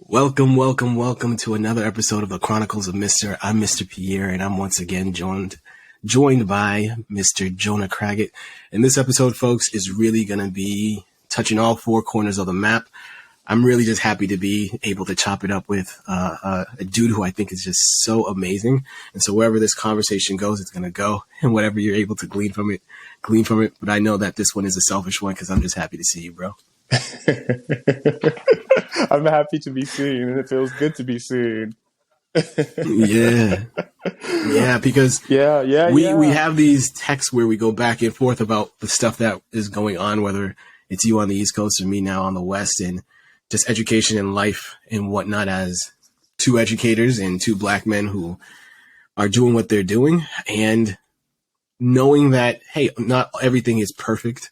Welcome to another episode of the Chronicles of Mister. I'm Mr. Pierre, and I'm once again joined by Mr. Jonah Craggett. And this episode, folks, is really going to be touching all four corners of the map. I'm really just happy to be able to chop it up with a dude who I think is just so amazing. And so wherever this conversation goes, it's going to go. And whatever you're able to glean from it. But I know that this one is a selfish one because I'm just happy to see you, bro. I'm happy to be seen, and it feels good to be seen. Because we have these texts where we go back and forth about the stuff that is going on, whether it's you on the East Coast or me now on the West, and just education and life and whatnot as two educators and two black men who are doing what they're doing, and knowing that, hey, not everything is perfect,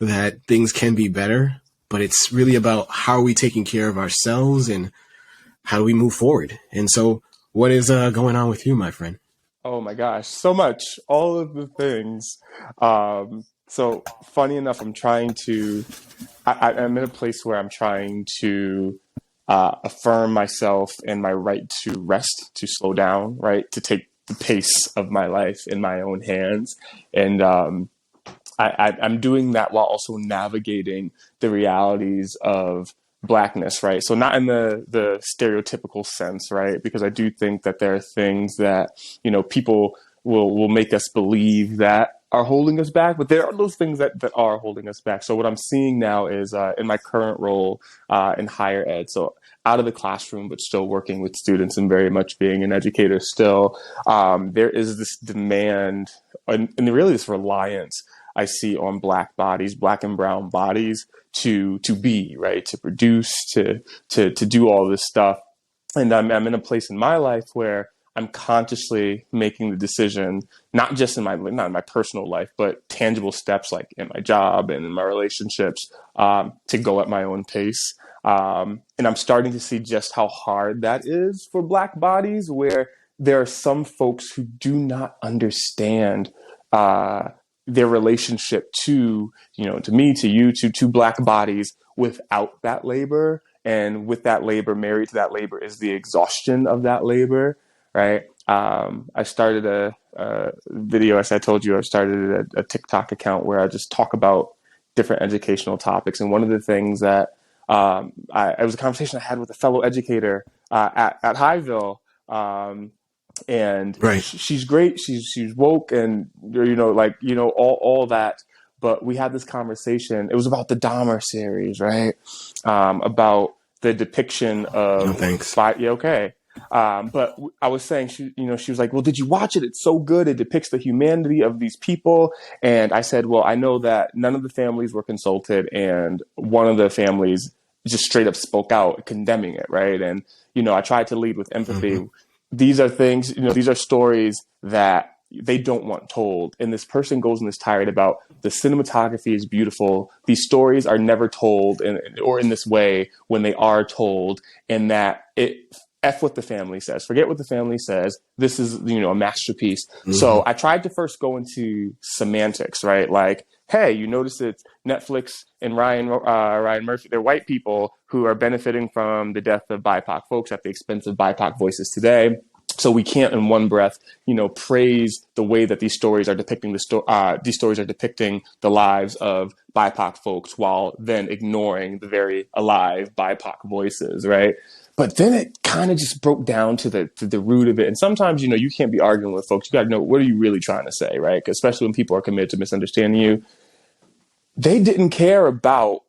that things can be better. But it's really about how are we taking care of ourselves and how do we move forward? And so what is going on with you, my friend? Oh my gosh, so much, all of the things. So funny enough, I'm in a place where I'm trying to affirm myself and my right to rest, to slow down, right? To take the pace of my life in my own hands. And I'm doing that while also navigating the realities of Blackness, right? So not in the stereotypical sense, right? Because I do think that there are things that, people will make us believe that are holding us back, but there are those things that are holding us back. So what I'm seeing now is in my current role in higher ed, so out of the classroom, but still working with students and very much being an educator still, there is this demand and really this reliance I see on black bodies, black and brown bodies to be, right, to produce, to do all this stuff. And I'm in a place in my life where I'm consciously making the decision, not just not in my personal life, but tangible steps like in my job and in my relationships, to go at my own pace. And I'm starting to see just how hard that is for black bodies, where there are some folks who do not understand their relationship to me, to you, to black bodies without that labor. And with that labor, married to that labor is the exhaustion of that labor, right? I started a video, as I told you, I started a TikTok account where I just talk about different educational topics. And one of the things that it was a conversation I had with a fellow educator at Highville, and right. She's great. She's woke and, all that. But we had this conversation. It was about the Dahmer series, right? About the depiction of. No, thanks. But I was saying, she was like, well, did you watch it? It's so good. It depicts the humanity of these people. And I said, well, I know that none of the families were consulted, and one of the families just straight up spoke out condemning it, right? And, I tried to lead with empathy. Mm-hmm. These are things, these are stories that they don't want told. And this person goes in this tirade about the cinematography is beautiful. These stories are never told or in this way when they are told, and that F what the family says. Forget what the family says. This is, a masterpiece. Mm-hmm. So I tried to first go into semantics, right? Like, hey, you notice that Netflix and Ryan Murphy, they're white people who are benefiting from the death of BIPOC folks at the expense of BIPOC voices today. So we can't, in one breath, praise the way that these stories are depicting the lives of BIPOC folks, while then ignoring the very alive BIPOC voices, right? But then it kind of just broke down to the root of it. And sometimes, you can't be arguing with folks. You got to know, what are you really trying to say, right? Especially when people are committed to misunderstanding you. They didn't care about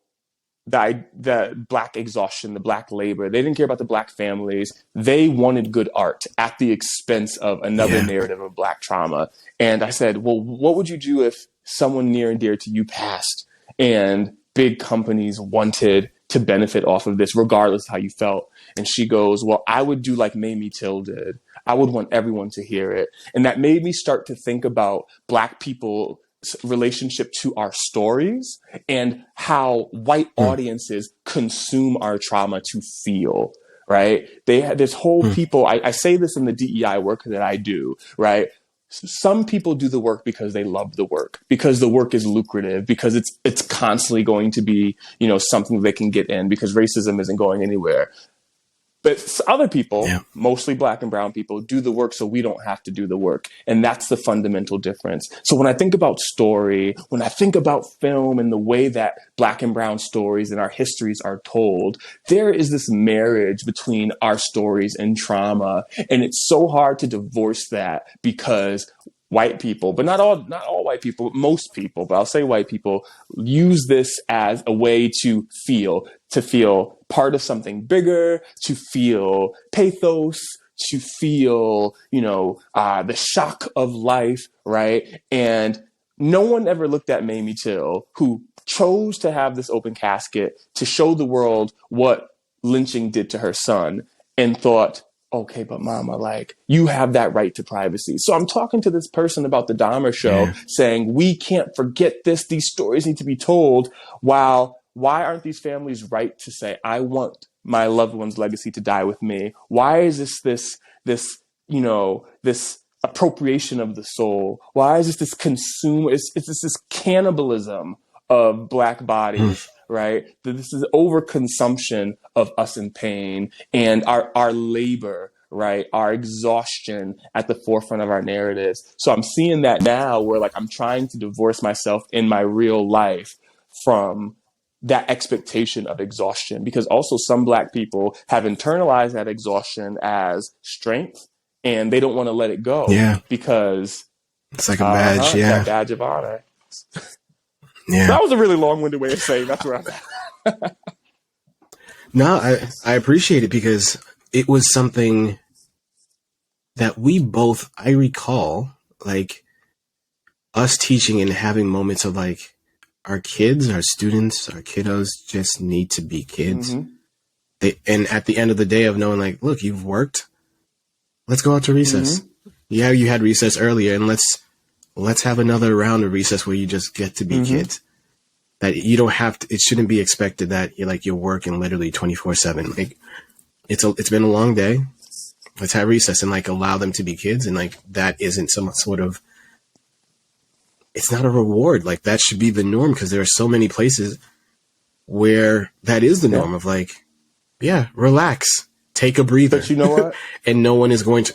the black exhaustion, the black labor. They didn't care about the black families. They wanted good art at the expense of another narrative of black trauma. And I said, well, what would you do if someone near and dear to you passed and big companies wanted to benefit off of this, regardless of how you felt? And she goes, well, I would do like Mamie Till did. I would want everyone to hear it. And that made me start to think about black people relationship to our stories and how white audiences consume our trauma to feel, right? They had this whole people, I say this in the DEI work that I do, right? Some people do the work because they love the work, because the work is lucrative, because it's constantly going to be, something they can get in, because racism isn't going anywhere. But other people, Yeah. mostly Black and brown people, do the work so we don't have to do the work. And that's the fundamental difference. So when I think about story, when I think about film and the way that Black and brown stories and our histories are told, there is this marriage between our stories and trauma. And it's so hard to divorce that because white people, but not all white people, but most people, but I'll say white people, use this as a way to feel part of something bigger, to feel pathos, to feel, the shock of life, right? And no one ever looked at Mamie Till, who chose to have this open casket to show the world what lynching did to her son, and thought, okay, but mama, like, you have that right to privacy. So I'm talking to this person about the Dahmer show, saying, we can't forget this. These stories need to be told. Why aren't these families right to say, I want my loved one's legacy to die with me? Why is this appropriation of the soul? Why is this consume? It's this cannibalism of Black bodies, right? This is overconsumption of us in pain and our labor, right? Our exhaustion at the forefront of our narratives. So I'm seeing that now where, like, I'm trying to divorce myself in my real life from that expectation of exhaustion, because also some Black people have internalized that exhaustion as strength and they don't want to let it go because it's like a badge. That badge of honor. Yeah. That was a really long-winded way of saying that's where I'm at. No, I appreciate it because it was something that I recall, like, us teaching and having moments of, like, our kids, our students, our kiddos just need to be kids. And at the end of the day of knowing, like, look, you've worked, let's go out to recess. Yeah, you had recess earlier, and let's have another round of recess where you just get to be kids. That you don't have to, it shouldn't be expected that you're working literally 24/7. Like, it's been a long day. Let's have recess and, like, allow them to be kids. And, like, that isn't some sort of, it's not a reward. Like, that should be the norm, because there are so many places where that is the norm of, like, relax, take a breather. But you know what? And no one's going to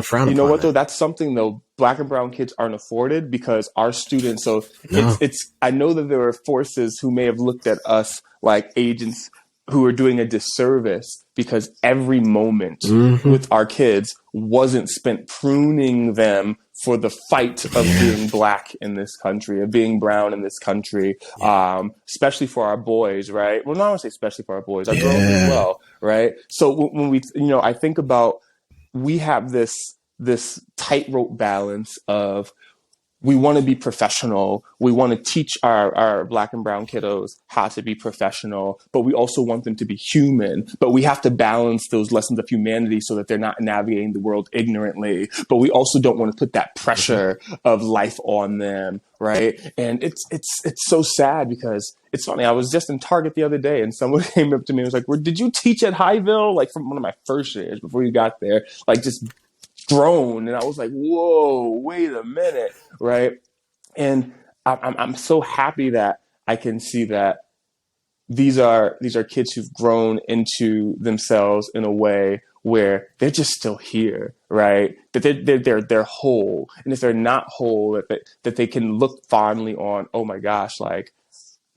frown upon You know what, that. though? That's something, though, Black and brown kids aren't afforded, because our students, I know that there are forces who may have looked at us like agents who are doing a disservice, because every moment with our kids wasn't spent pruning them for the fight of being Black in this country, of being brown in this country, especially for our boys, right? Well, not I want to say especially for our boys, our girls as well, right? So when we, I think about, we have this tightrope balance of, we want to be professional. We want to teach our Black and brown kiddos how to be professional, but we also want them to be human. But we have to balance those lessons of humanity so that they're not navigating the world ignorantly. But we also don't want to put that pressure of life on them, right? And it's so sad, because it's funny. I was just in Target the other day, and someone came up to me and was like, "Did you teach at Highville?" Like, from one of my first years before you got there, like, just thrown. And I was like, whoa, wait a minute, right? And I'm so happy that I can see that these are kids who've grown into themselves in a way where they're just still here, right? That they're whole, and if they're not whole, that they can look fondly on, oh my gosh, like,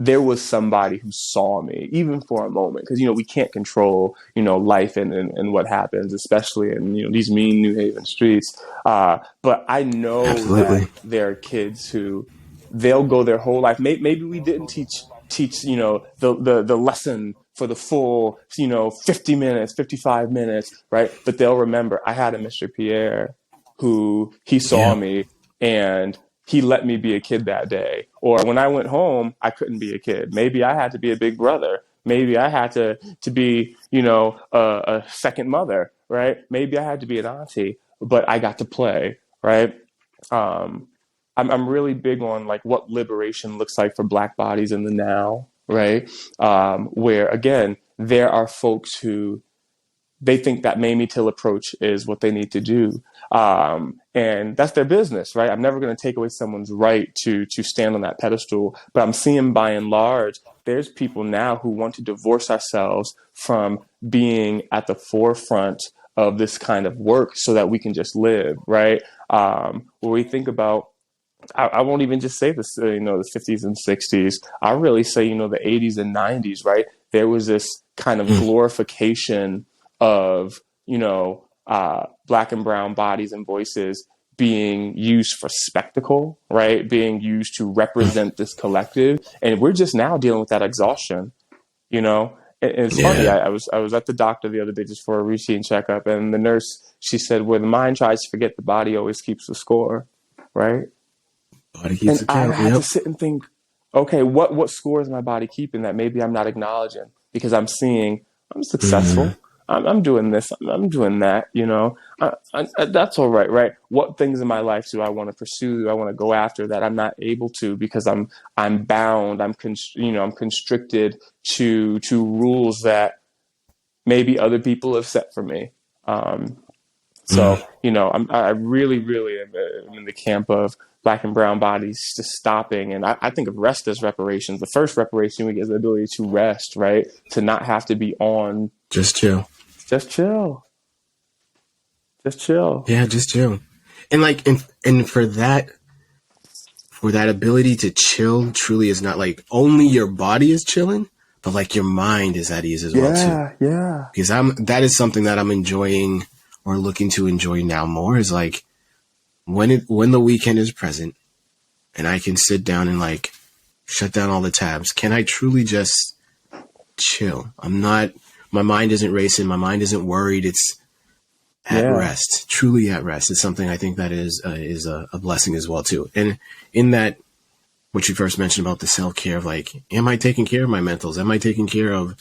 there was somebody who saw me, even for a moment, because we can't control life and what happens, especially in these mean New Haven streets. But I know that there are kids who, they'll go their whole life. Maybe we didn't teach the lesson for the full 50 minutes, 55 minutes, right? But they'll remember, I had a Mr. Pierre who, he saw me and he let me be a kid that day. Or when I went home, I couldn't be a kid. Maybe I had to be a big brother. Maybe I had to be, a second mother, right? Maybe I had to be an auntie, but I got to play, right? I'm really big on, like, what liberation looks like for Black bodies in the now, right? Where, again, there are folks who they think that Mamie Till approach is what they need to do. And that's their business, right? I'm never going to take away someone's right to stand on that pedestal, but I'm seeing by and large, there's people now who want to divorce ourselves from being at the forefront of this kind of work so that we can just live, right? Where we think about, I won't even just say this, the 50s and 60s. I really say, the 80s and 90s, right? There was this kind of glorification of, Black and brown bodies and voices being used for spectacle, right? Being used to represent this collective. And we're just now dealing with that exhaustion, And it's funny. I was at the doctor the other day just for a routine checkup, and the nurse, she said, where the mind tries to forget, the body always keeps the score, right? And I had to sit and think, okay, what score is my body keeping that maybe I'm not acknowledging? Because I'm seeing I'm successful. I'm doing this. I'm doing that. That's all right, right? What things in my life do I want to pursue? Do I want to go after that I'm not able to because I'm bound. I'm constricted to rules that maybe other people have set for me. I really, really am in the camp of Black and brown bodies just stopping. And I think of rest as reparations. The first reparation we get is the ability to rest, right? To not have to be on. Just chill. Just chill. Just chill. Yeah, just chill. And for that ability to chill truly is not like only your body is chilling, but like your mind is at ease as well too. Yeah. Because that is something that I'm enjoying or looking to enjoy now more is like when the weekend is present and I can sit down and like shut down all the tabs, can I truly just chill? My mind isn't racing. My mind isn't worried. It's at rest, truly at rest. It's something I think that is a blessing as well too. And in that, what you first mentioned about the self-care of like, am I taking care of my mentals? Am I taking care of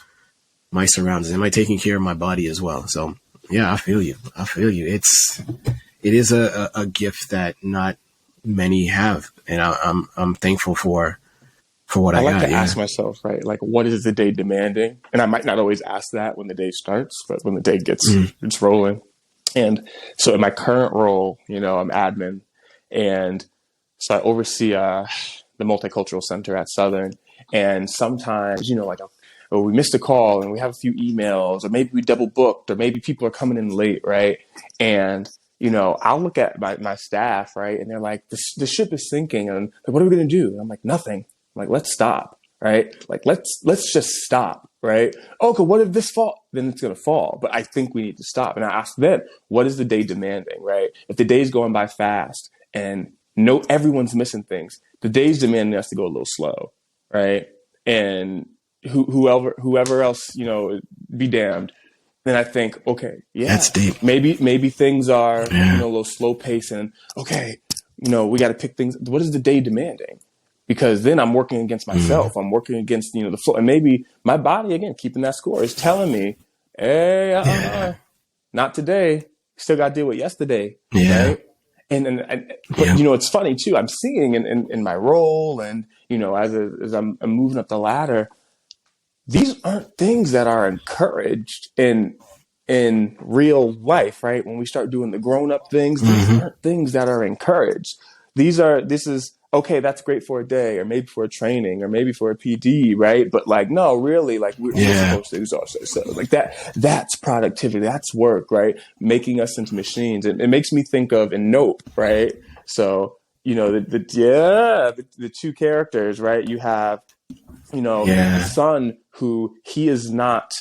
my surroundings? Am I taking care of my body as well? So yeah, I feel you. It is a gift that not many have. And I'm thankful for what I got. I like to ask myself, right? Like, what is the day demanding? And I might not always ask that when the day starts, but when the day gets it's rolling. And so in my current role, I'm admin. And so I oversee the Multicultural Center at Southern. And sometimes, we missed a call and we have a few emails, or maybe we double booked, or maybe people are coming in late, right? And, I'll look at my staff, right? And they're like, the ship is sinking. And like, what are we going to do? And I'm like, nothing. I'm like, let's stop, right? Like, let's just stop, right? Okay, what if this fall? Then it's going to fall. But I think we need to stop. And I asked them, what is the day demanding, right? If the day's going by fast and everyone's missing things, the day's demanding us to go a little slow, right? And whoever else, be damned. Then I think, okay, yeah, that's deep. Maybe things are, a little slow pace, and okay, we got to pick things. What is the day demanding? Because then I'm working against myself. I'm working against, the flow. And maybe my body, again, keeping that score, is telling me, hey, not today. Still got to deal with yesterday. Yeah. Right? But it's funny too. I'm seeing in my role and, as I'm moving up the ladder, these aren't things that are encouraged in real life, right? When we start doing the grown-up things, these aren't things that are encouraged. This is, okay, that's great for a day, or maybe for a training, or maybe for a PD, right? But like, no, really, like we're supposed to exhaust ourselves. Like that's productivity, that's work, right? Making us into machines. It makes me think of in Nope, right? So, the two characters, right? You have, the son who he is not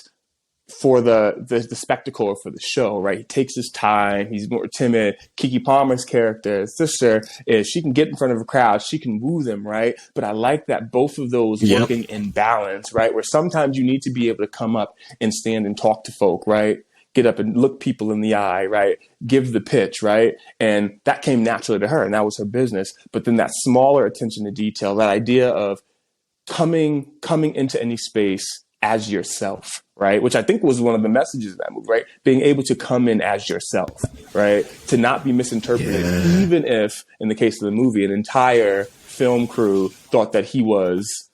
for the spectacle or for the show, right? He takes his time. He's more timid. Keke Palmer's character, his sister, is she can get in front of a crowd. She can woo them, right? But I like that both of those working in balance, right? Where sometimes you need to be able to come up and stand and talk to folk, right? Get up and look people in the eye, right? Give the pitch, right? And that came naturally to her, and that was her business. But then that smaller attention to detail, that idea of coming into any space as yourself, right? Which I think was one of the messages of that movie, right? Being able to come in as yourself, right? To not be misinterpreted, even if, in the case of the movie, an entire film crew thought that he was,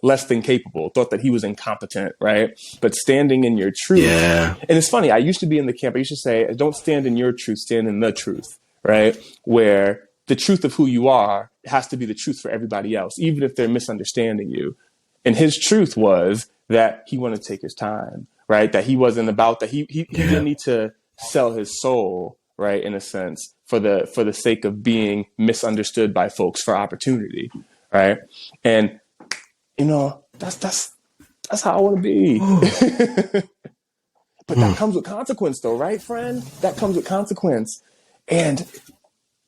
less than capable, thought that he was incompetent, right? But standing in your truth. Yeah. And it's funny, I used to be in the camp, I used to say, don't stand in your truth, stand in the truth, right? Where the truth of who you are has to be the truth for everybody else, even if they're misunderstanding you. And his truth was that he wanted to take his time, right? That he wasn't about that. He didn't need to sell his soul, right? In a sense, for the sake of being misunderstood by folks for opportunity, right? And that's how I want to be. But that comes with consequence, though, right, friend? That comes with consequence. And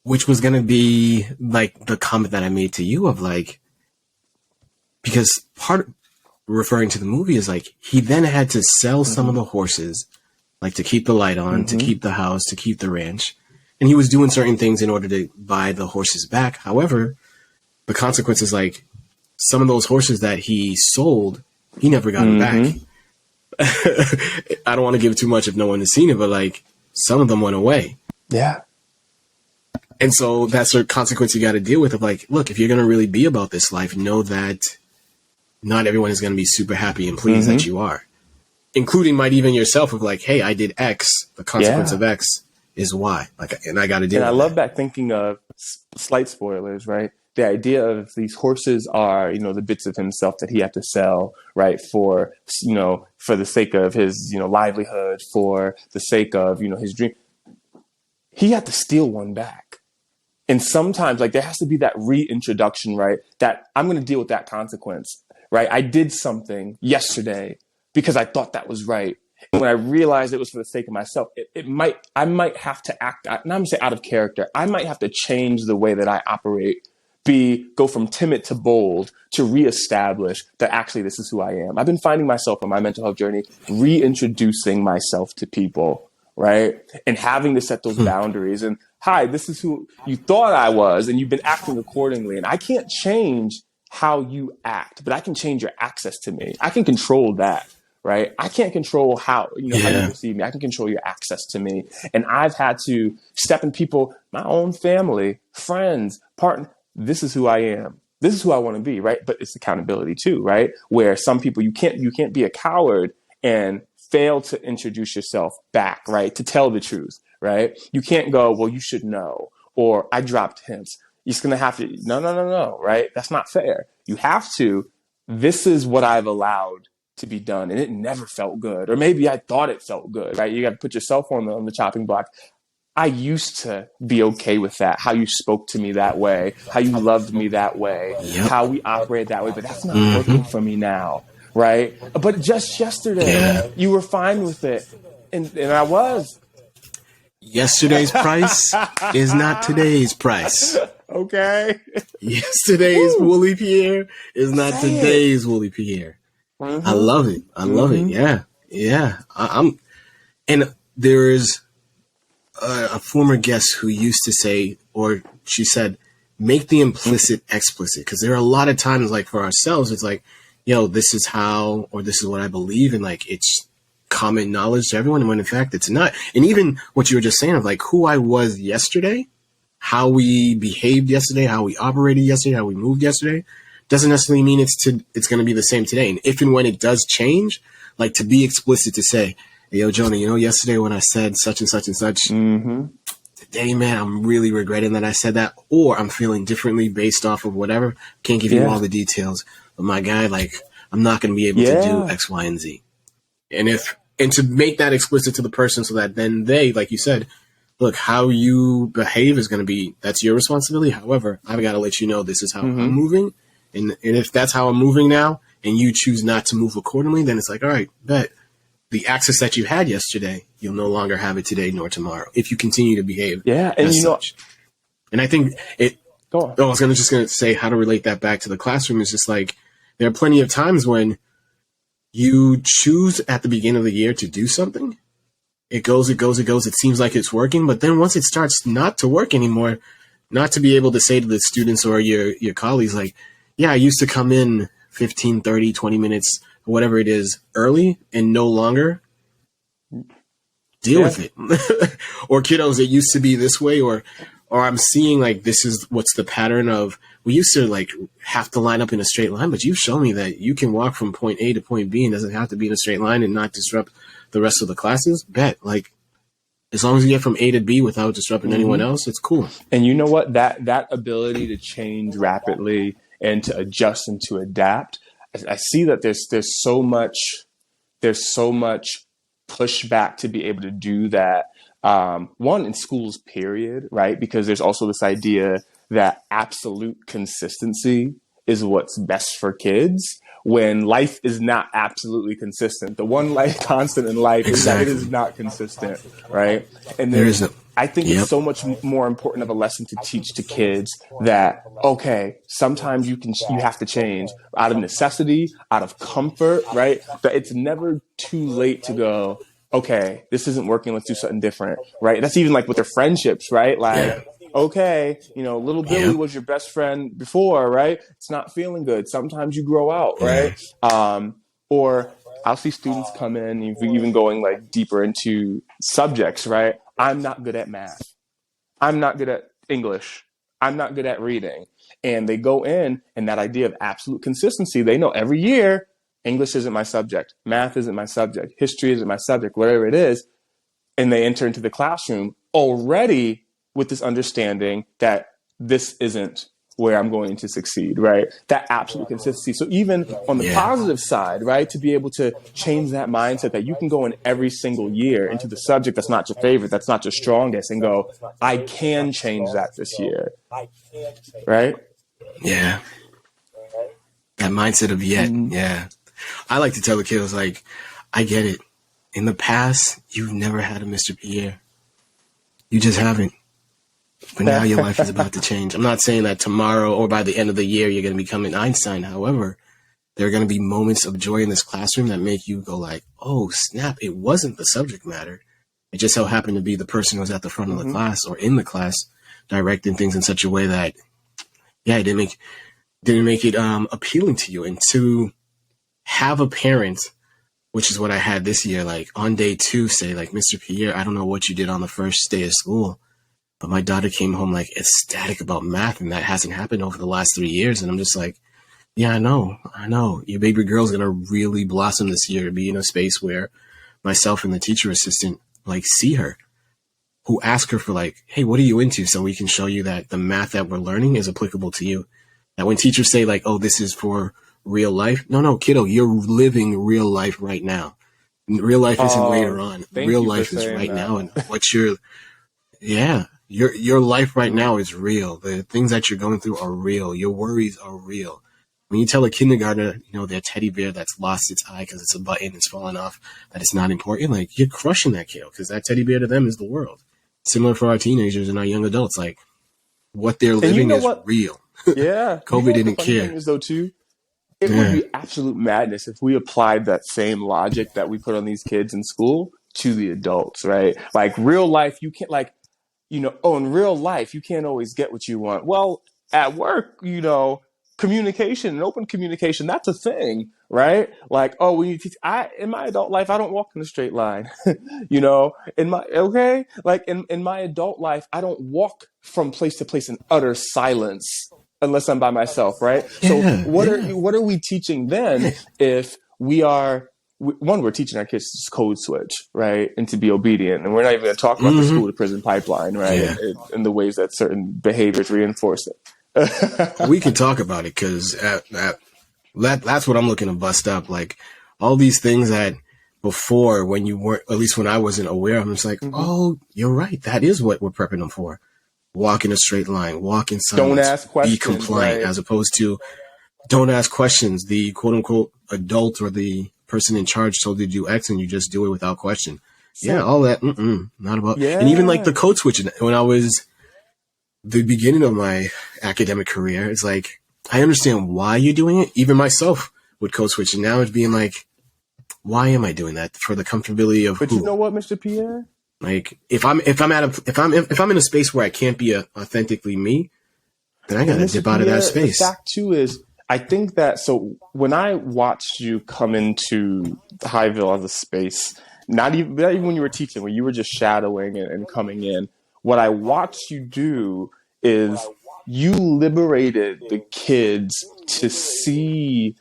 which was going to be like the comment that I made to you of like, because part referring to the movie is like, he then had to sell some of the horses, like to keep the light on, to keep the house, to keep the ranch. And he was doing certain things in order to buy the horses back. However, the consequence is like some of those horses that he sold, he never got them back. I don't want to give too much if no one has seen it, but like some of them went away. Yeah. And so that's a consequence you got to deal with of like, look, if you're going to really be about this life, know that not everyone is going to be super happy and pleased that you are, including might even yourself of like, hey, I did X. The consequence of X is Y. Like, and I got to deal with it. And I love that thinking of slight spoilers, right? The idea of these horses are, the bits of himself that he had to sell, right? For the sake of his, livelihood, for the sake of, his dream. He had to steal one back. And sometimes like there has to be that reintroduction, right? That I'm going to deal with that consequence, right? I did something yesterday because I thought that was right. And when I realized it was for the sake of myself, I might have to act, not I'm going to say out of character. I might have to change the way that I operate, go from timid to bold, to reestablish that actually this is who I am. I've been finding myself on my mental health journey, reintroducing myself to people, right? And having to set those boundaries. And hi, this is who you thought I was, and you've been acting accordingly. And I can't change how you act, but I can change your access to me. I can control that, right? I can't control how you perceive me. I can control your access to me. And I've had to step in people, my own family, friends, partner. This is who I am. This is who I want to be, right? But it's accountability too, right? Where some people, you can't be a coward and fail to introduce yourself back, right? To tell the truth, right? You can't go, well, you should know, or I dropped hints. You're just going to have to, no, right? That's not fair. You have to, this is what I've allowed to be done. And it never felt good. Or maybe I thought it felt good, right? You got to put yourself on the chopping block. I used to be okay with that, how you spoke to me that way, how you loved me that way, how we operate that way, but that's not working for me now, right? But just yesterday, you were fine with it, and I was. Yesterday's price is not today's price. Okay. Yesterday's Wooly Pierre is not today's Wooly Pierre. I love it. I love it. Yeah. And there is a former guest who used to say, or she said, make the implicit explicit. Because there are a lot of times, like for ourselves, it's like, this is how, or this is what I believe, and like it's common knowledge to everyone, when in fact it's not. And even what you were just saying of like who I was yesterday, how we behaved yesterday, how we operated yesterday, how we moved yesterday, doesn't necessarily mean it's going to be the same today. And if and when it does change, like to be explicit to say, hey, yo, Jonah, yesterday when I said such and such and such, today, man, I'm really regretting that I said that, or I'm feeling differently based off of whatever. Can't give you all the details, but my guy, like, I'm not going to be able to do X, Y, and Z. And to make that explicit to the person so that then they, like you said, look, how you behave is going to be, that's your responsibility. However, I've got to let you know this is how I'm moving. And if that's how I'm moving now and you choose not to move accordingly, then it's like, all right, bet the access that you had yesterday, you'll no longer have it today nor tomorrow if you continue to behave as such. And I think I was just going to say how to relate that back to the classroom is just like, there are plenty of times when you choose at the beginning of the year to do something. It goes. It seems like it's working. But then once it starts not to work anymore, not to be able to say to the students or your colleagues, like, yeah, I used to come in 15, 30, 20 minutes, whatever it is, early and no longer deal with it. Or kiddos, it used to be this way, or I'm seeing like this is what's the pattern of we used to like have to line up in a straight line, but you've shown me that you can walk from point A to point B and doesn't have to be in a straight line and not disrupt the rest of the classes. Bet, like, as long as you get from A to B without disrupting anyone else, it's cool. And you know what? That ability to change rapidly and to adjust and to adapt, I see that there's so much pushback to be able to do that. One, in schools, period, right? Because there's also this idea that absolute consistency is what's best for kids, when life is not absolutely consistent. The one life constant in life is that it is not consistent, right? And I think it's so much more important of a lesson to teach to kids that, okay, sometimes you have to change out of necessity, out of comfort, right? But it's never too late to go, okay, this isn't working, let's do something different, right? That's even like with their friendships, right? Like, okay, little Billy was your best friend before, right? It's not feeling good. Sometimes you grow out, right? Or I'll see students come in, even going like deeper into subjects, right? I'm not good at math. I'm not good at English. I'm not good at reading. And they go in, and that idea of absolute consistency, they know every year, English isn't my subject. Math isn't my subject. History isn't my subject, whatever it is. And they enter into the classroom already with this understanding that this isn't where I'm going to succeed, right? That absolute consistency. So even on the positive side, right, to be able to change that mindset that you can go in every single year into the subject that's not your favorite, that's not your strongest, and go, I can change that this year, right? Yeah. That mindset of I like to tell the kids, like, I get it. In the past, you've never had a Mr. Pierre. You just haven't. But now your life is about to change. I'm not saying that tomorrow or by the end of the year you're going to become an Einstein. However, there are going to be moments of joy in this classroom that make you go like, oh, snap, it wasn't the subject matter. It just so happened to be the person who was at the front of the class or in the class directing things in such a way that, it didn't make it appealing to you. And to have a parent, which is what I had this year, like on day 2, say like, Mr. Pierre, I don't know what you did on the first day of school, but my daughter came home like ecstatic about math, and that hasn't happened over the last 3 years. And I'm just like, yeah, I know. Your baby girl's going to really blossom this year, be in a space where myself and the teacher assistant like see her, who ask her for like, hey, what are you into? So we can show you that the math that we're learning is applicable to you. That when teachers say like, oh, this is for real life. No, kiddo, you're living real life right now. Real life isn't later on. Real life is right now. And what your life right now is real. The things that you're going through are real. Your worries are real. When you tell a kindergartner, their teddy bear that's lost its eye because it's a button, it's fallen off, that it's not important, like, you're crushing that kiddo, because that teddy bear to them is the world. Similar for our teenagers and our young adults, like, what they're living is real. Yeah. COVID didn't care. Is, though, too, it would be absolute madness if we applied that same logic that we put on these kids in school to the adults, right? Like, real life, you can't, like, in real life, you can't always get what you want. Well, at work, communication and open communication, that's a thing, right? Like, when you teach, in my adult life, I don't walk in a straight line, in my adult life, I don't walk from place to place in utter silence unless I'm by myself, right? So what are we teaching then if we are, we're teaching our kids to code switch, right? And to be obedient. And we're not even going to talk about the school to prison pipeline, right? And the ways that certain behaviors reinforce it. We can talk about it, because that's what I'm looking to bust up. Like, all these things that before, when you weren't, at least when I wasn't aware of them, it's like, oh, you're right. That is what we're prepping them for. Walk in a straight line, walk in silence, don't ask questions, be compliant, as opposed to don't ask questions. The quote unquote adult or the person in charge told you to do X and you just do it without question. All that. Not about. And even like the code switching, when I was the beginning of my academic career, it's like, I understand why you're doing it. Even myself would code switch. And now it's being like, why am I doing that? For the comfortability of But who? You know what, Mr. Pierre? Like, if I'm in a space where I can't be authentically me, then I gotta dip out of that space. The fact too is, I think that, so when I watched you come into Highville as a space, not even when you were teaching, when you were just shadowing and coming in, what I watched you do is you liberated the kids to see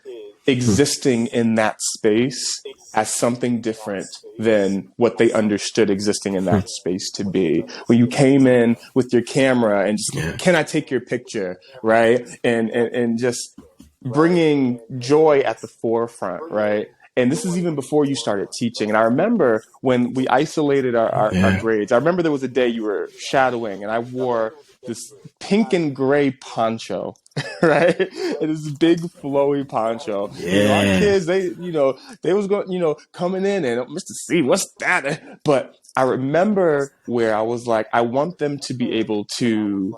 existing in that space as something different than what they understood existing in that space to be. When you came in with your camera and just, can I take your picture, right? And just bringing joy at the forefront, right? And this is even before you started teaching. And I remember when we isolated our grades, I remember there was a day you were shadowing and I wore this pink and gray poncho, right? It is a big flowy poncho. Our kids, they was going, coming in and Mr. C, what's that? But I remember where I was like, I want them to be able to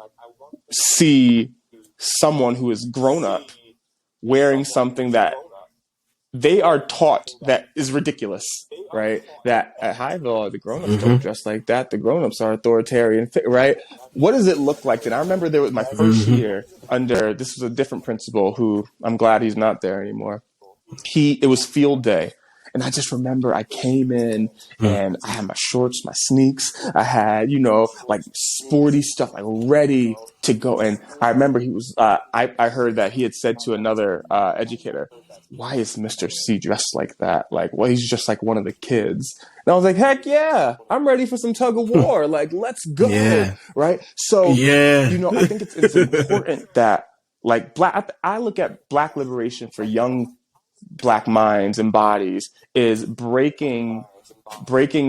see someone who is grown up wearing something that they are taught that is ridiculous, right? That at Highville, the grown-ups don't dress like that. The grown-ups are authoritarian, right? What does it look like? And I remember there was my first year under, this was a different principal who I'm glad he's not there anymore. It was field day. And I just remember I came in and I had my shorts, my sneaks. I had, like sporty stuff, like ready to go. And I remember he was, I heard that he had said to another educator, why is Mr. C dressed like that? Like, well, he's just like one of the kids. And I was like, heck yeah, I'm ready for some tug of war. Like, let's go. Yeah. Right. So, I think it's important that like I look at Black liberation for young Black minds and bodies is breaking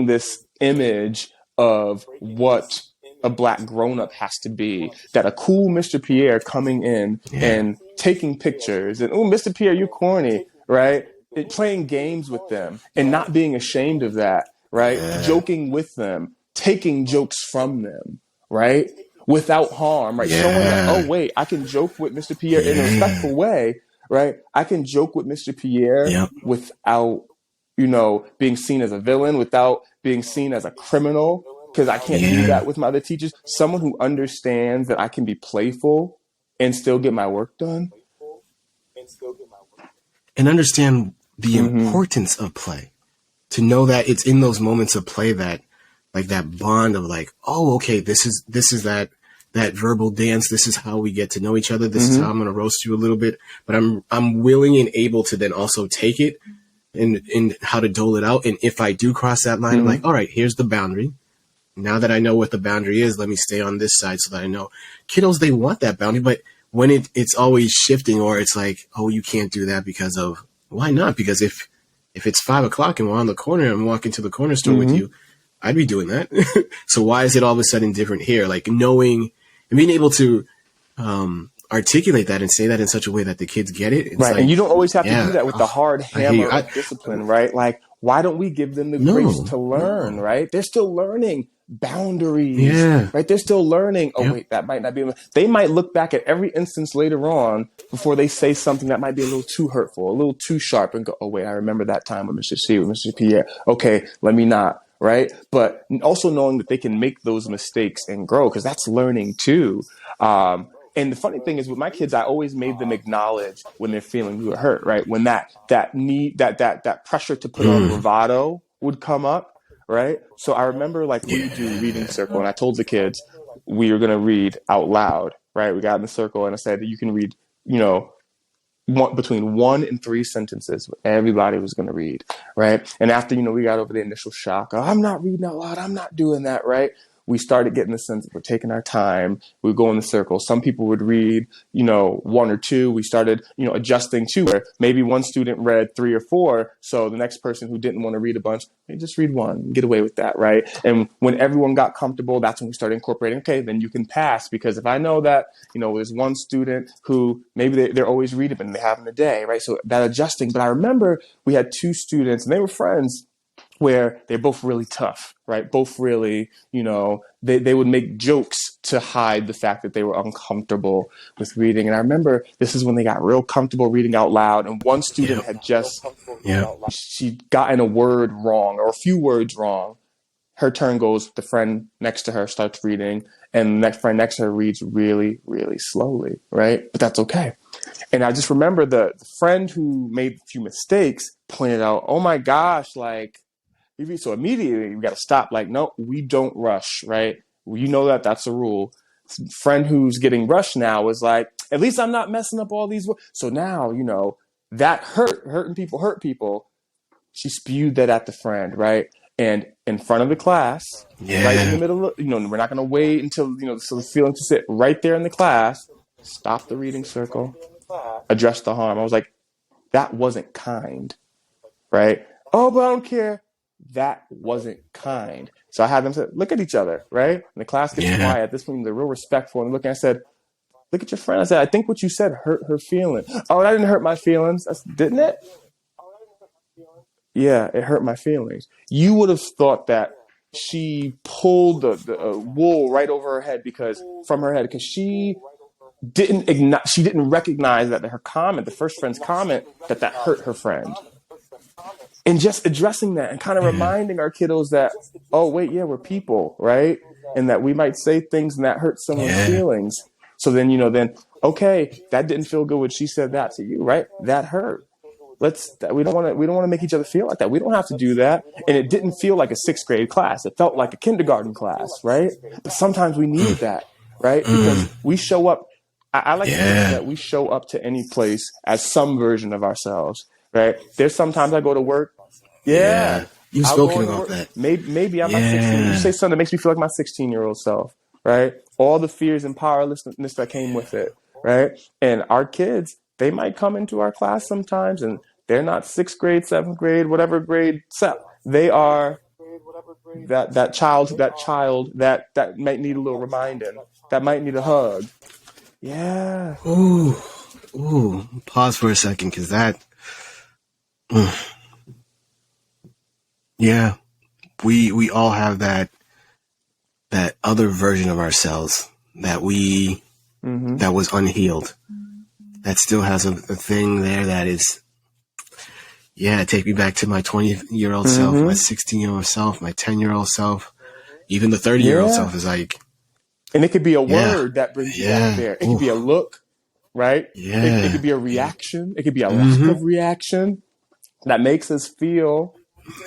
this image of what a Black grown-up has to be, that a cool Mr. Pierre coming in and taking pictures and, oh, Mr. Pierre, you're corny, right? Playing games with them and not being ashamed of that, right? Joking with them, taking jokes from them, right? Without harm, right? Showing that, oh, wait, I can joke with Mr. Pierre in a respectful way, right? I can joke with Mr. Pierre without, being seen as a villain, without being seen as a criminal, because I can't do that with my other teachers. Someone who understands that I can be playful and still get my work done. And understand the importance of play. To know that it's in those moments of play that, like that bond of like, oh, okay, this is that verbal dance. This is how we get to know each other. This is how I'm going to roast you a little bit, but I'm willing and able to then also take it and how to dole it out. And if I do cross that line, I'm like, all right, here's the boundary. Now that I know what the boundary is, let me stay on this side so that I know. Kiddos, they want that boundary, but when it's always shifting, or it's like, oh, you can't do that because of, why not? Because if it's 5:00 and we're on the corner and I'm walking to the corner store with you, I'd be doing that. So why is it all of a sudden different here? Like knowing and being able to articulate that and say that in such a way that the kids get it. It's right. Like, and you don't always have to do that with the hard hammer of discipline, right? Like, why don't we give them the grace to learn, right? They're still learning boundaries, right? They're still learning. Oh, wait, that might not be. They might look back at every instance later on before they say something that might be a little too hurtful, a little too sharp, and go, oh, wait, I remember that time with Mr. C, with Mr. Pierre. Okay, let me not. Right. But also knowing that they can make those mistakes and grow, because that's learning too. And the funny thing is with my kids, I always made them acknowledge when they're feeling hurt, right? When that need, that pressure to put on bravado would come up. Right. So I remember like we would do reading circle, and I told the kids we were going to read out loud. Right. We got in the circle and I said that you can read, between 1 and 3 sentences. Everybody was going to read. Right. And after, we got over the initial shock, I'm not reading out loud. I'm not doing that. Right. We started getting the sense that we're taking our time. We would go in the circle. Some people would read, 1 or 2. We started, adjusting to where maybe one student read 3 or 4. So the next person who didn't want to read a bunch, hey, just read 1, get away with that. Right. And when everyone got comfortable, that's when we started incorporating, okay, then you can pass. Because if I know that, there's one student who maybe they're always reading and they have in a day. Right. So that adjusting. But I remember we had 2 students and they were friends where they're both really tough, right? Both really, they would make jokes to hide the fact that they were uncomfortable with reading. And I remember this is when they got real comfortable reading out loud. And one student had just, she'd gotten a word wrong or a few words wrong. Her turn goes, the friend next to her starts reading, and the next friend next to her reads really, really slowly, right? But that's okay. And I just remember the friend who made a few mistakes pointed out, oh my gosh, like, so immediately we got to stop. Like, no, we don't rush, right? That's a rule. friend who's getting rushed now is like, at least I'm not messing up all these. So now, that hurting people hurt people. She spewed that at the friend, right? And in front of the class, right in the middle of, we're not going to wait until, so the feeling to sit right there in the class, stop the reading circle, address the harm. I was like, that wasn't kind, right? Oh, but I don't care. That wasn't kind. So I had them say, look at each other, right? And the class gets quiet. At this point, they're real respectful. And looking, I said, look at your friend. I said, I think what you said hurt her feelings. Oh, that didn't hurt my feelings. Didn't it? Yeah, it hurt my feelings. You would have thought that she pulled the wool right over her head because she didn't recognize that her comment, the first friend's comment, that hurt her friend. And just addressing that and kind of reminding our kiddos that, oh, wait, yeah, we're people, right? And that we might say things and that hurts someone's feelings. So then, okay, that didn't feel good when she said that to you, right? That hurt. We don't want to make each other feel like that. We don't have to do that. And it didn't feel like a 6th grade class. It felt like a kindergarten class, right? But sometimes we need that, right? Because we show up. I like to think that we show up to any place as some version of ourselves, right? There's sometimes I go to work. Yeah. You've spoken about that. Maybe I'm not 16. You say something that makes me feel like my 16-year-old self, right? All the fears and powerlessness that came with it, right? And our kids, they might come into our class sometimes and they're not 6th grade, 7th grade, whatever grade. They are that child that might need a little reminding, that might need a hug. Yeah. Ooh. Pause for a second, because that. Yeah, we all have that other version of ourselves that that was unhealed, that still has a thing there that is. Yeah, take me back to my 20-year-old self, my 16-year-old self, my 10-year-old self, even the 30-year-old self is like. And it could be a word that brings you back there. It could be a look, right? Yeah. It could be a reaction. It could be a lack of reaction that makes us feel.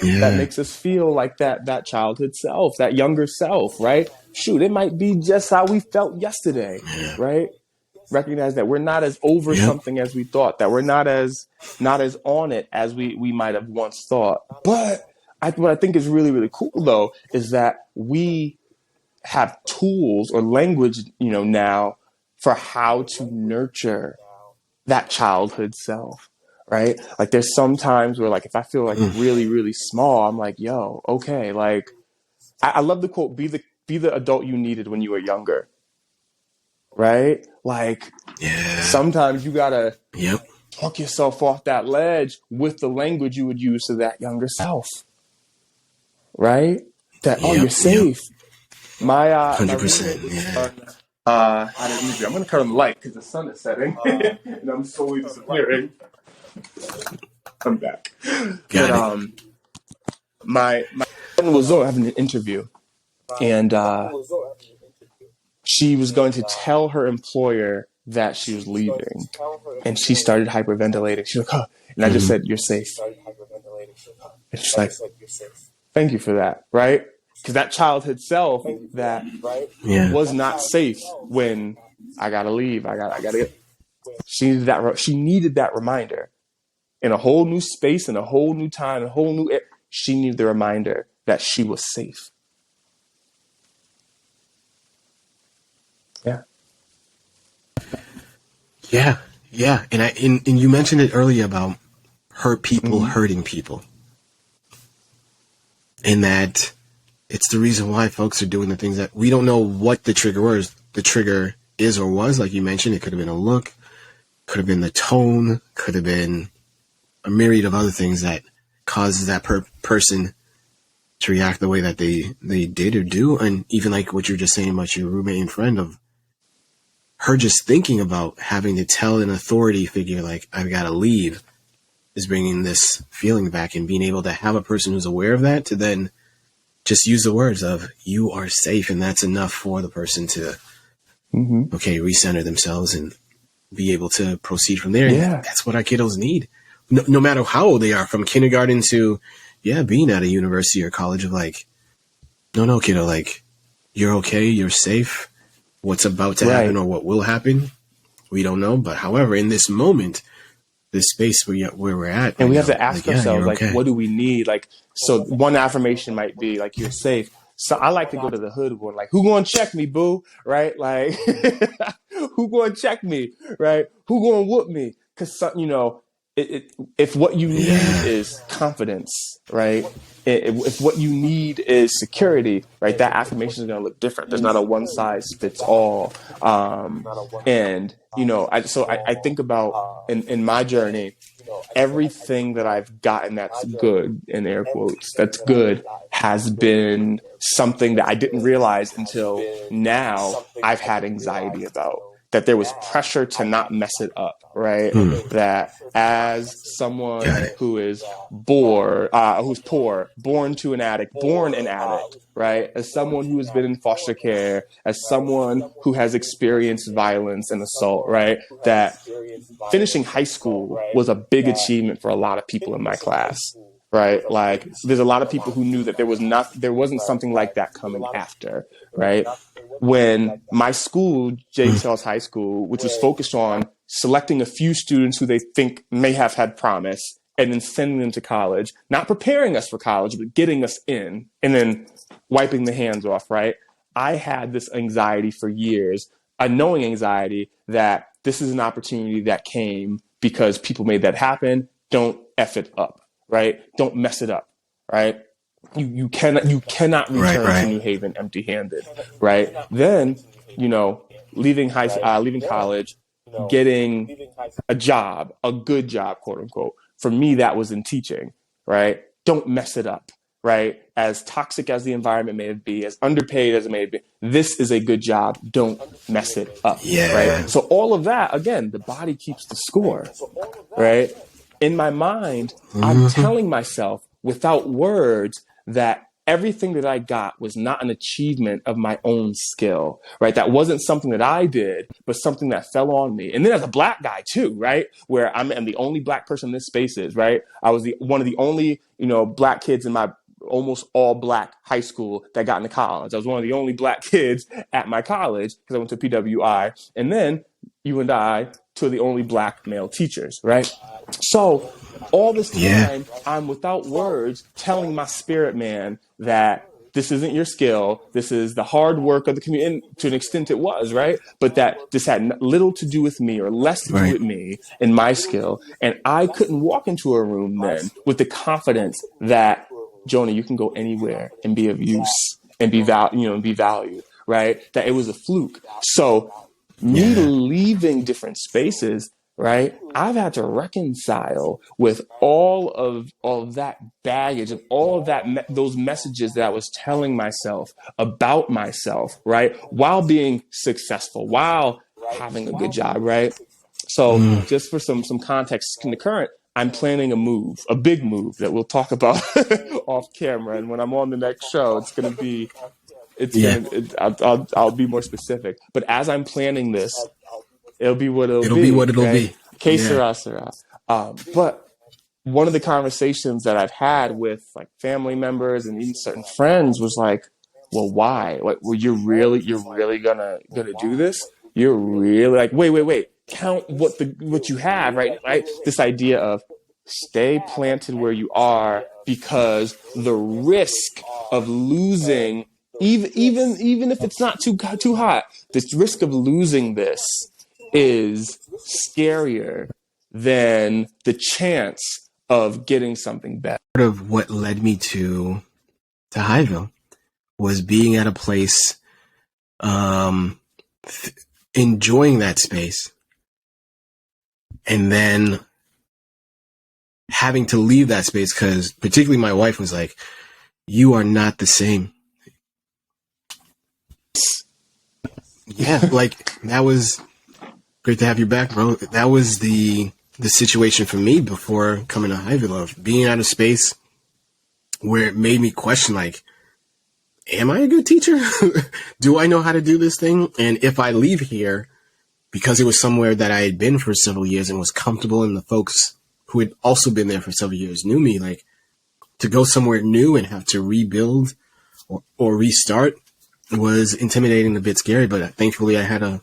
That makes us feel like that childhood self, that younger self, right? Shoot, it might be just how we felt yesterday, right? Recognize that we're not as over something as we thought, that we're not as on it as we might have once thought. But what I think is really, really cool, though, is that we have tools or language, now for how to nurture that childhood self, right? Like there's some times where like, if I feel like really, really small, I'm like, yo, okay. Like I love the quote, be the adult you needed when you were younger. Right? Like sometimes you gotta talk yourself off that ledge with the language you would use to that younger self. Right? That, you're safe. My 100%. I'm gonna turn on the light because the sun is setting and I'm slowly disappearing. I'm back. My friend was having an interview, and she was going to tell her employer that she was leaving, and she started hyperventilating. She's like, "Oh," and I just said, "You're safe." And she's like, "Thank you for that," right? Because that childhood self that was not safe when I gotta leave. I gotta get. She needed that reminder in a whole new space, in a whole new time, a whole new. She needed the reminder that she was safe. Yeah. And you mentioned it earlier about hurt people hurting people, and that it's the reason why folks are doing the things that we don't know what the trigger was. The trigger is or was, like you mentioned, it could have been a look, could have been the tone, could have been a myriad of other things that causes that person to react the way that they did or do. And even like what you're just saying about your roommate and friend, of her just thinking about having to tell an authority figure, like, I've got to leave, is bringing this feeling back, and being able to have a person who's aware of that to then just use the words of, you are safe. And that's enough for the person to, recenter themselves and be able to proceed from there. Yeah. And that's what our kiddos need. No matter how old they are, from kindergarten to, being at a university or college, of like, no, kiddo, like, you're okay, you're safe. what's about to happen or what will happen. We don't know. But however, in this moment, this space where we're at, and we have to ask ourselves, like, what do we need? Like, so one affirmation might be like, you're safe. So I like to go to the hood one, like, who gonna check me, boo? Right? Like, who gonna check me? Right? Who gonna whoop me? Because, you know, if what you need is confidence, right? If what you need is security, right? That affirmation is going to look different. There's not a one size fits all. And, you know, I think about in my journey, everything that I've gotten that's good, in air quotes, that's good, has been something that I didn't realize until now I've had anxiety about. That there was pressure to not mess it up, right? That as someone who is who's poor, born to an addict, born an addict, right? As someone who has been in foster care, as someone who has experienced violence and assault, right? That finishing high school was a big achievement for a lot of people in my class. Right. Like there's a lot of people who knew that there wasn't something like that coming after. Right. When my school, J. Charles High School, which was focused on selecting a few students who they think may have had promise and then sending them to college, not preparing us for college, but getting us in and then wiping the hands off. Right. I had this anxiety for years, a knowing anxiety that this is an opportunity that came because people made that happen. Don't F it up. Right? Don't mess it up. Right? You cannot return to New Haven empty-handed. Right? Then, you know, leaving college, getting a job, a good job, quote unquote. For me, that was in teaching. Right? Don't mess it up. Right? As toxic as the environment may be, as underpaid as it may be, this is a good job. Don't mess it up. Right? So all of that, again, the body keeps the score. Right? In my mind, I'm telling myself without words that everything that I got was not an achievement of my own skill, right? That wasn't something that I did, but something that fell on me. And then as a black guy too, right? Where I'm the only black person in this space is, right? I was one of the only, you know, black kids in my almost all black high school that got into college. I was one of the only black kids at my college because I went to PWI. And then you and I, two of the only black male teachers, right? So all this time, I'm without words telling my spirit man that this isn't your skill. This is the hard work of the community. And to an extent it was, right? But that this had little to do with me or less to do with me and my skill. And I couldn't walk into a room then with the confidence that, Jonah, you can go anywhere and be of use and be valued, right? That it was a fluke. So me leaving different spaces, right? I've had to reconcile with all of that baggage and all of that those messages that I was telling myself about myself, right? While being successful, while having a good job, right? So just for some context in the current, I'm planning a big move that we'll talk about off camera. And when I'm on the next show, it's going to be, I'll be more specific. But as I'm planning this, it'll be what it'll be. Que sera, sera. But one of the conversations that I've had with like family members and even certain friends was like, well, why? Like, well, you're really gonna do this? You're really like, wait. Count what you have, right? This idea of stay planted where you are because the risk of losing, even if it's not too hot, the risk of losing this is scarier than the chance of getting something better. Part of what led me to Highville was being at a place, enjoying that space, and then having to leave that space because particularly my wife was like, you are not the same. Yeah, like that was great to have you back, bro. That was the situation for me before coming to Highville, of being out of space where it made me question, like, am I a good teacher? Do I know how to do this thing? And if I leave here, because it was somewhere that I had been for several years and was comfortable, and the folks who had also been there for several years knew me, like, to go somewhere new and have to rebuild or restart, was intimidating, a bit scary, but thankfully I had a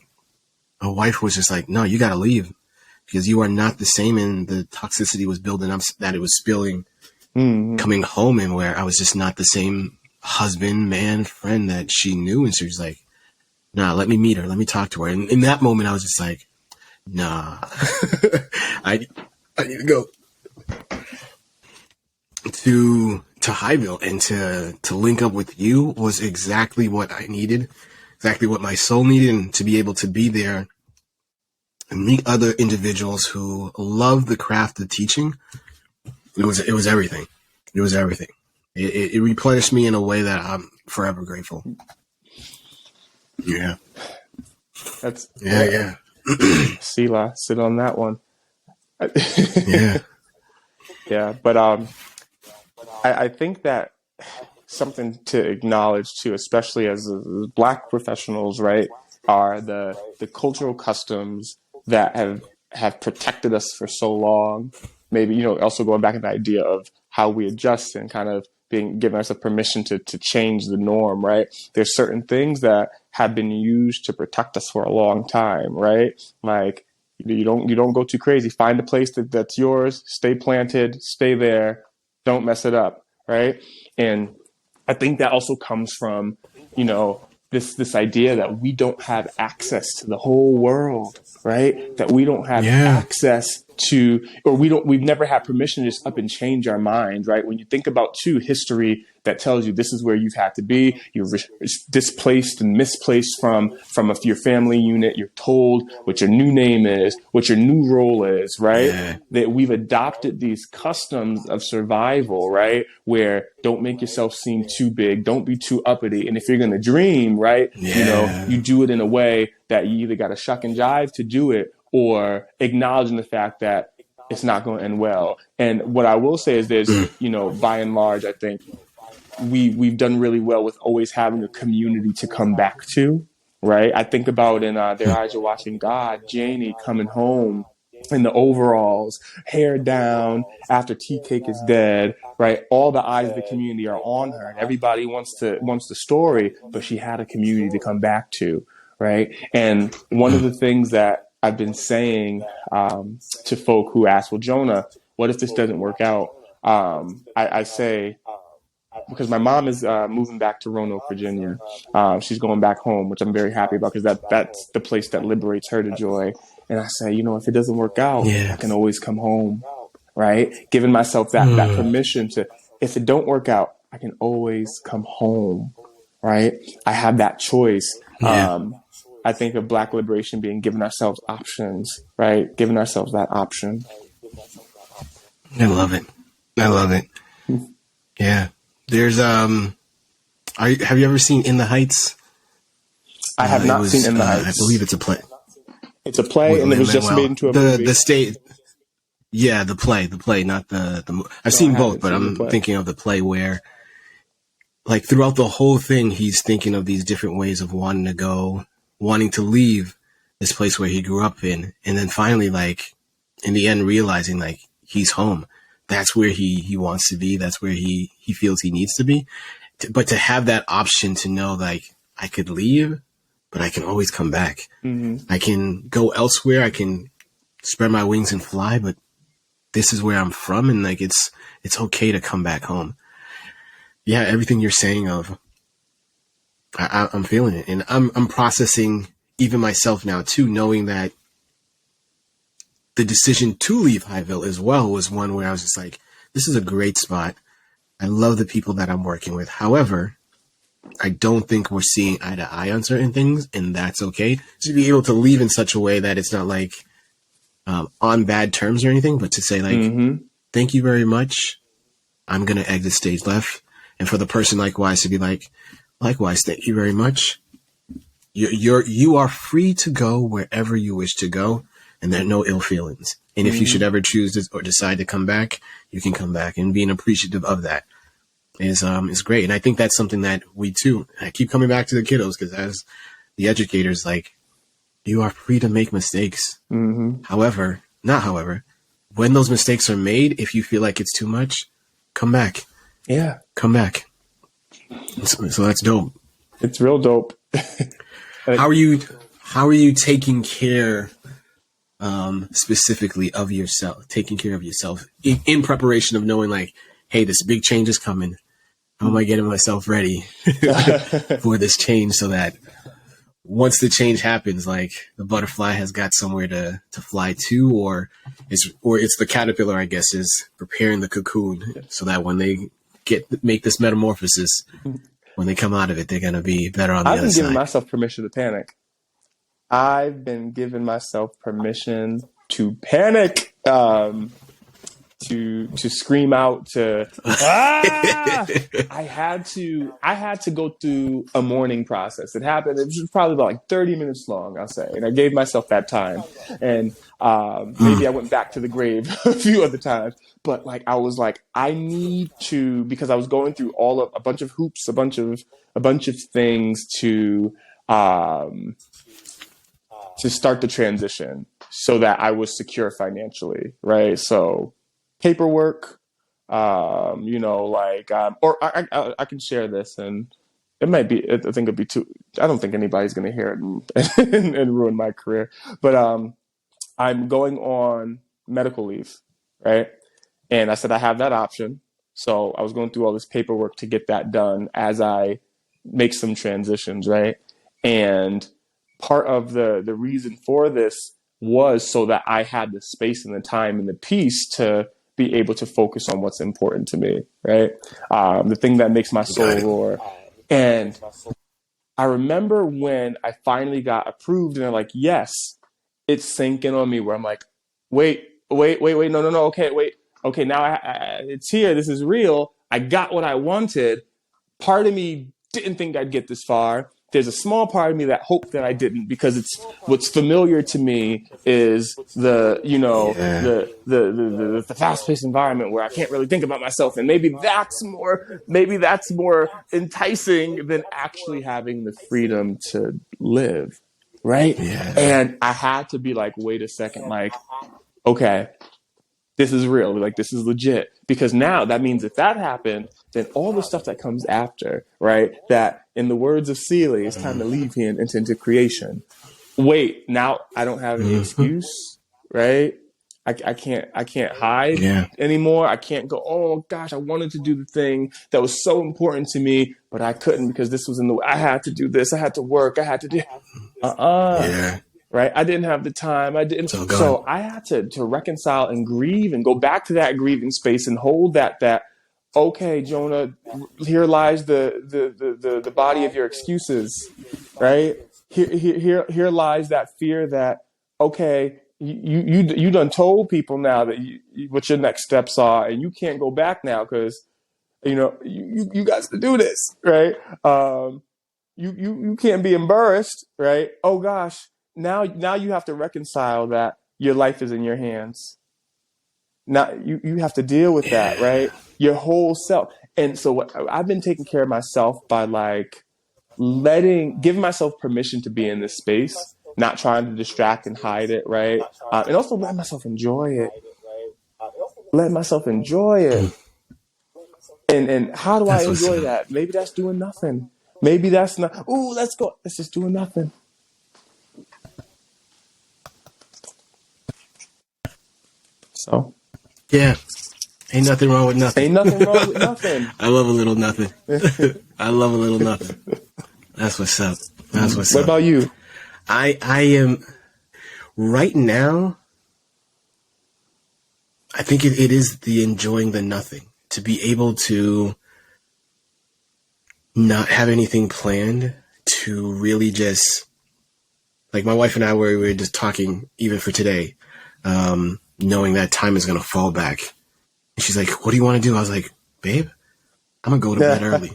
wife who was just like, no, you got to leave because you are not the same. And the toxicity was building up that it was spilling, coming home, and where I was just not the same husband, man, friend that she knew. And she was like, nah, let me meet her. Let me talk to her. And in that moment, I was just like, nah, I need to go to Highville, and to link up with you was exactly what I needed, exactly what my soul needed, and to be able to be there and meet other individuals who love the craft of teaching. It was everything. It was everything. It replenished me in a way that I'm forever grateful. Yeah. That's yeah. Selah, sit on that one. Yeah. Yeah, but I think that something to acknowledge too, especially as Black professionals, right, are the cultural customs that have protected us for so long. Maybe, also going back to the idea of how we adjust and kind of giving ourselves permission to change the norm, right? There's certain things that have been used to protect us for a long time, right? Like, you don't go too crazy. Find a place that's yours. Stay planted. Stay there. Don't mess it up, right? And I think that also comes from, this idea that we don't have access to the whole world, right? That we don't have access to, or we've never had permission to just up and change our mind, right? When you think about history that tells you this is where you've had to be, you're displaced and misplaced from your family unit, you're told what your new name is, what your new role is, right? Yeah. That we've adopted these customs of survival, right? Where don't make yourself seem too big, don't be too uppity. And if you're going to dream, right, you do it in a way that you either got to shuck and jive to do it, or acknowledging the fact that it's not going to end well. And what I will say is there's, by and large, I think we've done really well with always having a community to come back to, right? I think about in Their Eyes Are Watching God, Janie coming home in the overalls, hair down after Tea Cake is dead, right? All the eyes of the community are on her, and everybody wants the story, but she had a community to come back to, right? And one of the things that I've been saying to folk who ask, well, Jonah, what if this doesn't work out? I say, because my mom is moving back to Roanoke, Virginia. She's going back home, which I'm very happy about, because that's the place that liberates her to joy. And I say, if it doesn't work out, I can always come home, right? Giving myself that permission to, if it don't work out, I can always come home, right? I have that choice. I think of Black liberation being giving ourselves options, right? Giving ourselves that option. I love it. Yeah. There's, have you ever seen In the Heights? I have not seen In the Heights. I believe it's a play. It's a play, and it was just made into a movie. The play, not the I've seen both, but I'm thinking of the play where, like, throughout the whole thing, he's thinking of these different ways of wanting to leave this place where he grew up in. And then finally, like, in the end, realizing, like, he's home. That's where he wants to be. That's where he feels he needs to be. But to have that option to know, like, I could leave, but I can always come back. Mm-hmm. I can go elsewhere. I can spread my wings and fly, but this is where I'm from. And, like, it's okay to come back home. Yeah. Everything you're saying I'm feeling it, and I'm processing even myself now too, knowing that the decision to leave Highville as well was one where I was just like, this is a great spot. I love the people that I'm working with. However, I don't think we're seeing eye to eye on certain things, and that's okay. To be able to leave in such a way that it's not like on bad terms or anything, but to say, like, thank you very much. I'm going to exit stage left. And for the person likewise to be like, likewise, thank you very much. You are free to go wherever you wish to go, and there are no ill feelings. And if you should ever choose to, or decide to come back, you can come back. And being appreciative of that is great. And I think that's something that we too. I keep coming back to the kiddos, because as the educators, like, you are free to make mistakes. Mm-hmm. However, when those mistakes are made, if you feel like it's too much, come back. Yeah, come back. So that's dope. It's real dope. How are you taking care specifically of yourself, taking care of yourself in preparation of knowing like, hey, this big change is coming. How am I getting myself ready for this change so that once the change happens, like the butterfly has got somewhere to fly to, or it's the caterpillar, I guess, is preparing the cocoon so that when they make this metamorphosis, when they come out of it, they're going to be better on the other side. I've been giving myself permission to panic. I've been giving myself permission to panic, to scream out, to I had to go through a mourning process. It happened. It was probably about like 30 minutes long, I'll say, and I gave myself that time. And maybe I went back to the grave a few other times, but like I was like, I need to, because I was going through a bunch of hoops, a bunch of things to start the transition so that I was secure financially, right? So paperwork, or I can share this, and it might be, I think it'd be too, I don't think anybody's going to hear it and ruin my career, but I'm going on medical leave, right? And I said I have that option. So I was going through all this paperwork to get that done as I make some transitions, right? And part of the reason for this was so that I had the space and the time and the peace to be able to focus on what's important to me, right? The thing that makes my soul roar. And I remember when I finally got approved and they're like, yes, it's sinking on me where I'm like, wait, no, okay, now it's here, this is real, I got what I wanted. Part of me didn't think I'd get this far. There's a small part of me that hoped that I didn't, because it's what's familiar to me is the fast-paced environment where I can't really think about myself, and maybe that's more enticing than actually having the freedom to live, right? Yeah. And I had to be like, wait a second, like, okay, this is real, like this is legit, because now that means if that happened, then all the stuff that comes after, right? That, in the words of Seeley, it's time to leave here and enter into creation. Wait, now I don't have any excuse, right? I can't hide anymore. I can't go, oh gosh, I wanted to do the thing that was so important to me, but I couldn't because this was in the way. I had to do this. I had to work. I had to do. Right? I didn't have the time. I didn't. So I had to reconcile and grieve and go back to that grieving space and hold that. Okay, Jonah, here lies the body of your excuses, right? Here lies that fear that, okay, you done told people now that what your next steps are, and you can't go back now because you got to do this, right? You can't be embarrassed, right? Oh gosh, now you have to reconcile that your life is in your hands. Now you have to deal with that, right? Your whole self. And so I've been taking care of myself by like giving myself permission to be in this space, not trying to distract and hide it, right? And also let myself enjoy it. And how do I enjoy that? Maybe that's doing nothing. Maybe that's not, let's go. Let's just doing nothing. So. Yeah. Ain't nothing wrong with nothing. I love a little nothing. That's what's up. What about you? I am right now. I think it is the enjoying the nothing, to be able to not have anything planned, to really just, like my wife and I we were just talking even for today, knowing that time is going to fall back. And she's like, what do you want to do? I was like, babe, I'm going to go to bed early.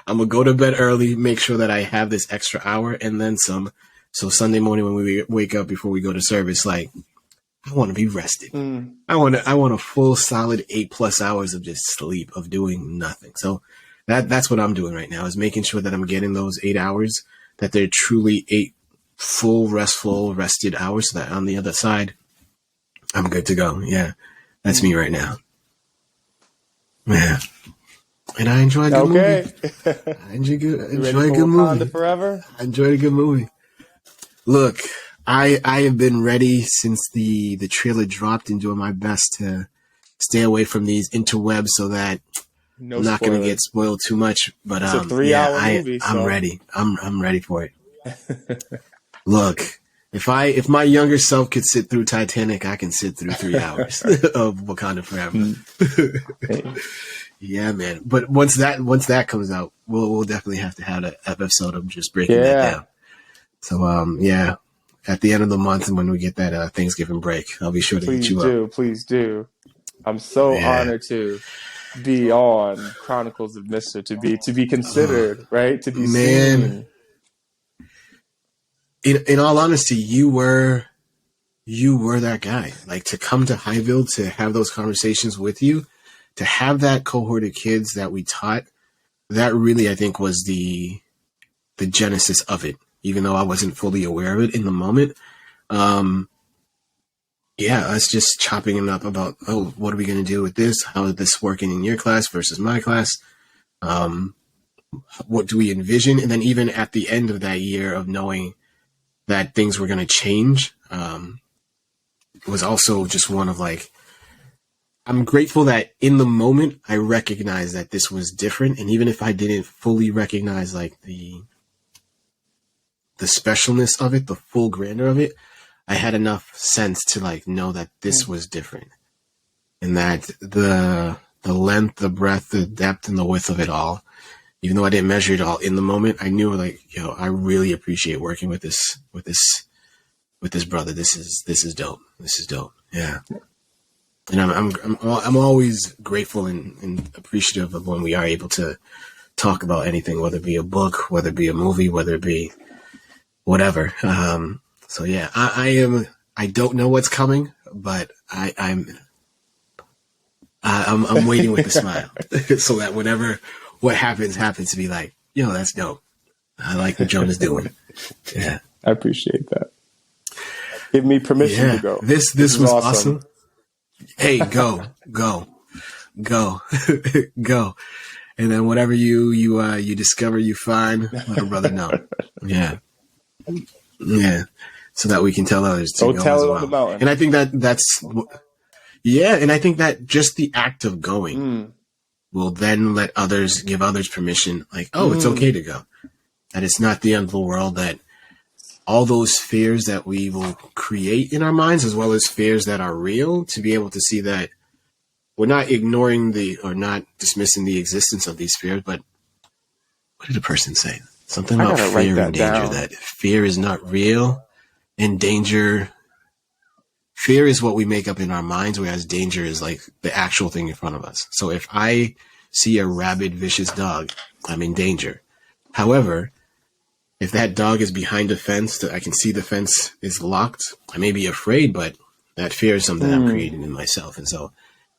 I'm going to go to bed early, make sure that I have this extra hour and then some. So Sunday morning when we wake up before we go to service, like, I want to be rested. I want a full solid 8+ hours of just sleep, of doing nothing. So that's what I'm doing right now, is making sure that I'm getting those 8 hours, that they're truly 8 full, restful, rested hours, so that on the other side, I'm good to go. Yeah. That's me right now. Yeah. And I enjoy a good movie. I enjoy a good movie. Forever? I enjoyed a good movie. Look, I have been ready since the trailer dropped and doing my best to stay away from these interwebs so that I'm not going to get spoiled too much. But it's a 3-hour movie. I'm ready. I'm ready for it. Look, if my younger self could sit through Titanic, I can sit through 3 hours of Wakanda Forever. Yeah, man. But once that comes out, we'll definitely have to have an episode of just breaking that down. So yeah, at the end of the month and when we get that Thanksgiving break, I'll be sure to hit you up. Please do. I'm so honored to be on Chronicles of Mister, to be considered, right? To be seen. In all honesty, you were that guy. Like, to come to Highville, to have those conversations with you, to have that cohort of kids that we taught, that really, I think, was the genesis of it, even though I wasn't fully aware of it in the moment. Yeah, us just chopping it up about, what are we going to do with this? How is this working in your class versus my class? What do we envision? And then even at the end of that year of knowing that things were going to change, it was also just one of like, I'm grateful that in the moment I recognized that this was different. And even if I didn't fully recognize like the specialness of it, the full grandeur of it, I had enough sense to like know that this was different, and that the length, the breadth, the depth, and the width of it all, even though I didn't measure it all in the moment, I knew like, I really appreciate working with this brother. This is dope. This is dope. Yeah. And I'm always grateful and appreciative of when we are able to talk about anything, whether it be a book, whether it be a movie, whether it be whatever. So yeah, I don't know what's coming, but I'm waiting with a smile so that what happens to be like, that's dope. I like what Jonah's doing. Yeah. I appreciate that. Give me permission to go. This was awesome. Hey, go. And then whatever you discover, you find, let a brother know. Yeah. So that we can tell others to go tell as it well. on the mountain. And I think and I think that just the act of going will then give others permission, like, it's okay to go. That it's not the end of the world, that all those fears that we will create in our minds, as well as fears that are real, to be able to see that we're not ignoring or not dismissing the existence of these fears, but what did the person say? Something about fear and danger, that fear is not real, and fear is what we make up in our minds, whereas danger is like the actual thing in front of us. So if I see a rabid, vicious dog, I'm in danger. However, if that dog is behind a fence that I can see the fence is locked, I may be afraid, but that fear is something I'm creating in myself. And so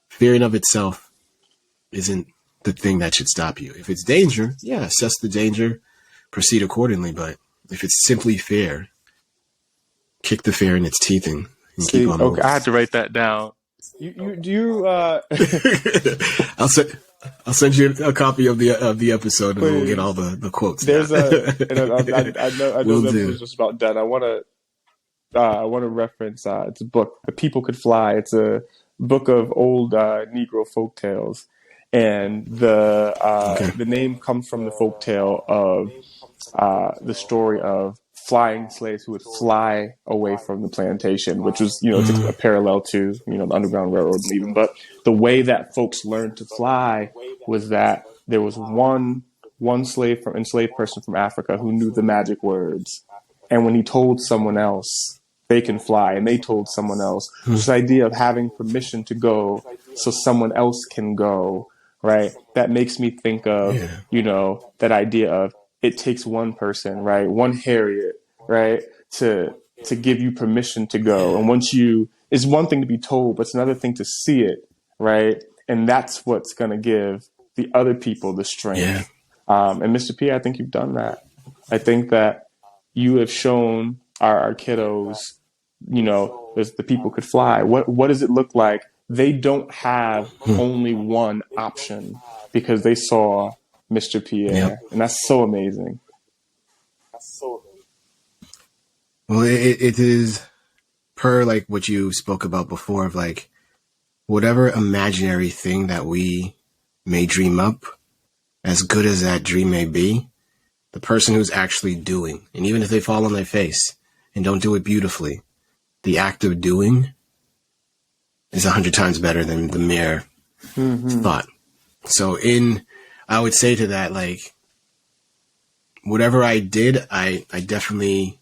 fear in of itself isn't the thing that should stop you. If it's danger, assess the danger, proceed accordingly. But if it's simply fear, kick the fear in its teeth and keep on moving. Okay, I had to write that down. I'll send you a copy of the episode, and we'll get all the quotes. There's I know that was just about done. I want to reference. It's a book, "The People Could Fly." It's a book of old Negro folk tales, and the name comes from the folk tale of the story of flying slaves who would fly away from the plantation, which was, it's a parallel to, the Underground Railroad leaving. But the way that folks learned to fly was that there was one enslaved person from Africa who knew the magic words. And when he told someone else, they can fly, and they told someone else, this idea of having permission to go so someone else can go, right? That makes me think of, that idea of, it takes one person, right? One Harriet, right? To give you permission to go. And it's one thing to be told, but it's another thing to see it, right? And that's what's going to give the other people the strength. Yeah. And Mr. P, I think you've done that. I think that you have shown our kiddos, the people could fly. What does it look like they don't have only one option because they saw Mr. Pierre. Yep. And that's so amazing. Well, it is per like what you spoke about before of like whatever imaginary thing that we may dream up, as good as that dream may be, the person who's actually doing, and even if they fall on their face and don't do it beautifully, the act of doing is 100 times better than the mere thought. So I would say to that, like, whatever I did, I definitely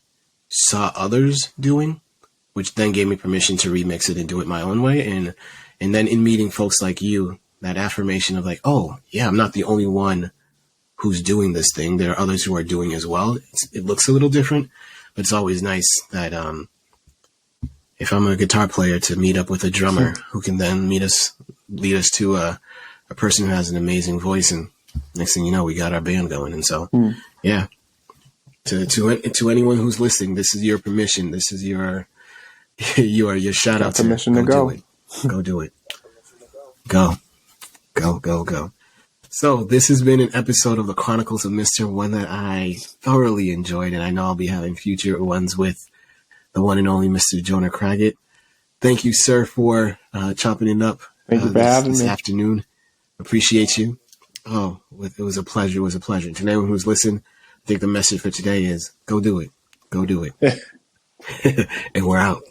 saw others doing, which then gave me permission to remix it and do it my own way. And then in meeting folks like you, that affirmation of like, oh yeah, I'm not the only one who's doing this thing. There are others who are doing as well. It looks a little different, but it's always nice that, if I'm a guitar player, to meet up with a drummer who can then lead us to a person who has an amazing voice, and next thing you know, we got our band going. And so, yeah, to anyone who's listening, this is your permission. This is your shout out. Permission to go. Do it. Go do it. Go. So this has been an episode of the Chronicles of Mister, one that I thoroughly enjoyed, and I know I'll be having future ones with the one and only Mr. Jonah Craggett. Thank you, sir, for chopping it up this afternoon. Appreciate you. Oh, it was a pleasure. It was a pleasure. To anyone who's listened, I think the message for today is go do it. Go do it. And we're out.